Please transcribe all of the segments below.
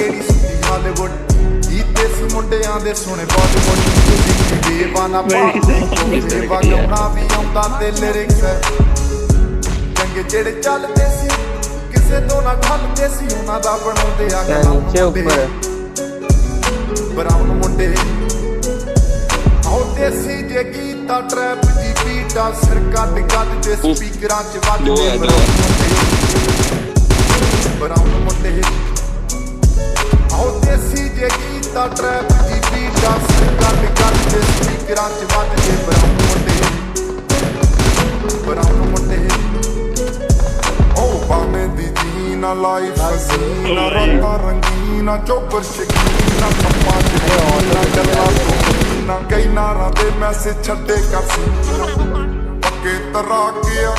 ਕਿਹੜੀ ਸੁੱਤੀ ਹਾਲੀਵੁੱਡ ਕੀਤੇ ਸੀ ਮੁੰਡਿਆਂ ਦੇ ਸੋਹਣੇ ਬਾਲੀਵੁੱਡ ਤੁਸੀਂ ਬੇਵਾਨਾ ਪਾਉਂਦੇ ਵਗਾਉਣਾ ਵੀ ਆਉਂਦਾ ਤੇ ਲਿਰਿਕਸ ਚੰਗੇ ਜਿਹੜੇ ਚੱਲਦੇ ਸੀ ਕਿਸੇ ਤੋਂ ਨਾ ਖੱਲਦੇ ਸੀ ਉਹਨਾਂ ਦਾ ਬਣਾਉਂਦੇ ਆ नीचे ऊपर ਬਰਾਉਨ ਮੁੰਡੇ ਆਉਂਦੇ ਸੀ ਜੇ ਗੀਤਾ ਟਰੈਪ ਦੀ ਬੀਟਾ ਸਿਰ ਕੱਢ ਕੱਢ ਤੇ ਸਪੀਕਰਾਂ 'ਚ ਵੱਜਦੇ ਬਰਾਉਨ ਮੁੰਡੇ ਆਉਂਦੇ ਸੀ ਜੇ ਗੀਤਾ ਟਰੈਪ ਦੀ ਬੀਟਾ ਸਿਰ ਕੱਢ ਕੱਢ ਤੇ ਸਪੀਕਰਾਂ 'ਚ ਵੱਜਦੇ ਬਰਾਉਨ ਮੁੰਡੇ ਉਹ ਬਾਵੇਂ ਦੀ ਜੀਨਾ ਲਾਈਫ ਹਸੀਨਾ ਰੰਗਾਂ ਰੰਗੀਨਾ ਚੋਪਰ ਸ਼ਕੀਨਾ ਕੰਮਾਂ 'ਚ ਹੋਣਾ ਗੱਲਾਂ ਤੋਂ ਕਈ ਨਾਰਾਂ ਦੇ ਮੈਸੇਜ ਛੱਡੇ ਕਰ ਸੀ ਪੱਕੇ ਤਰਾ ਗਿਆ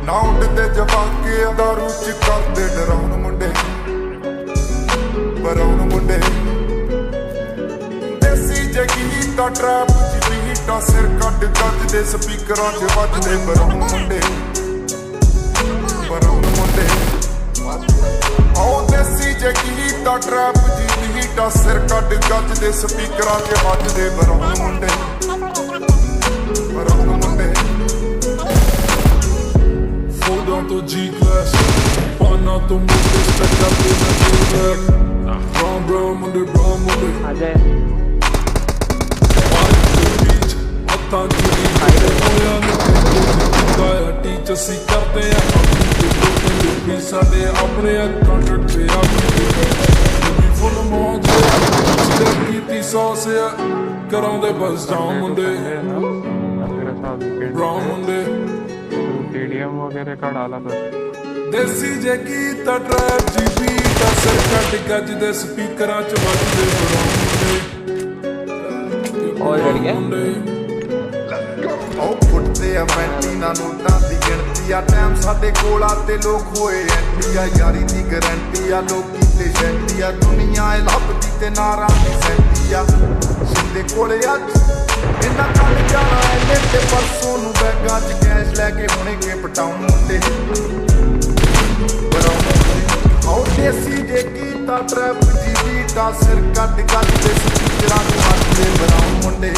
ਨਾ ਉੱਡਦੇ ਜਵਾਕੇ ਦਾਰੂ 'ਚ ਕਰਦੇ ਡਰਾਉਣ ਮੁੰਡੇ ਬਰਾਉਨ ਮੁੰਡੇ ਦੇਸੀ ਜਗੀਤਾ ਟਰੈਪ ਦੀ ਬੀਟਾ ਸਿਰ ਕੱਢ ਗੱਜਦੇ ਸਪੀਕਰਾਂ 'ਚ ਵੱਜਦੇ ਬਰਾਉਨ ਮੁੰਡੇ ਆਓ ਦੇਸੀ ਜਗੀਤਾ ਟਰੈਪ ਦੀ ਬੀਟਾ ਸਿਰ ਕੱਢ ਗੱਜਦੇ ਸਪੀਕਰਾਂ 'ਚ ਵੱਜਦੇ ਬਰਾਉਨ ਮੁੰਡੇ Foda to G-Class, panna to mote, specta pena to Brown munde, Ajay beach, hatan chudi hoya nikaya teacher si karte a apni sade apne contact pe apni full mauj step kiti sauce karaunde bus down munde brown munde TDM वगैरह का डाला था ਦੇਸੀ ਜੇ Gita trap ਜੀ beat ਅਸਰ ਕੱਢ ਗੱਜਦੇ ਸਪੀਕਰਾਂ 'ਚ ਵੱਜਦੇ और लड़कियां ਉਹ ਫੁੱਟਦੇ ਆ ਵੈਂਟੀਨਾ ਨੋਟਾਂ ਦੀ ਗਿਣਤੀ ਆ ਟਾਈਮ ਸਾਡੇ ਕੋਲ ਆ ਤੇ ਲੋਕ ਹੋਏ ਐਂਟੀ ਆ ਯਾਰੀ ਦੀ ਗਰੰਟੀ ਆ ਲੋਕੀ ਤੇ ਸ਼ੈਂਟੀ ਆ ਦੁਨੀਆ ਇਹ ਲੱਭਦੀ ਤੇ ਨਾਰਾਂ ਦੀ ਸੈਂਟੀ ਆ ਸਿੰਦੇ ਕੋਲੇ ਅੱਜ ਇਹਨਾਂ ਕੱਲ ਜਾਣਾ ਇਹਨੇ ਤੇ ਪਰਸੋਂ ਨੂੰ ਬੈਗਾਂ 'ਚ ਕੈਸ਼ ਲੈ ਕੇ ਹੁਣੇ ਕੇ ਪਟਾਉਣ ਮੁੰਡੇ ਆਓ ਦੇਸੀ ਜੇ ਗੀਤਾ ਟਰੈਪ ਦੀ ਬੀਟਾ ਸਿਰ ਕੱਢ ਕੱਢ ਤੇ ਸਪੀਕਰਾਂ 'ਚ ਵੱਜਦੇ ਬਰਾਉਨ ਮੁੰਡੇ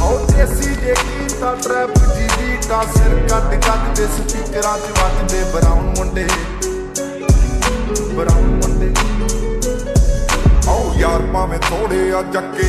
ਆਓ ਦੇਸੀ ਜੇ ਗੀਤਾ ਟਰੈਪ ਦੀ ਬੀਟਾ ਸਿਰ ਕੱਢ ਕੱਢ ਤੇ ਸਪੀਕਰਾਂ 'ਚ ਵੱਜਦੇ ਬਰਾਉਨ ਮੁੰਡੇ ਆਓ ਯਾਰ ਭਾਵੇਂ ਥੋੜੇ ਆ ਜੱਕੇ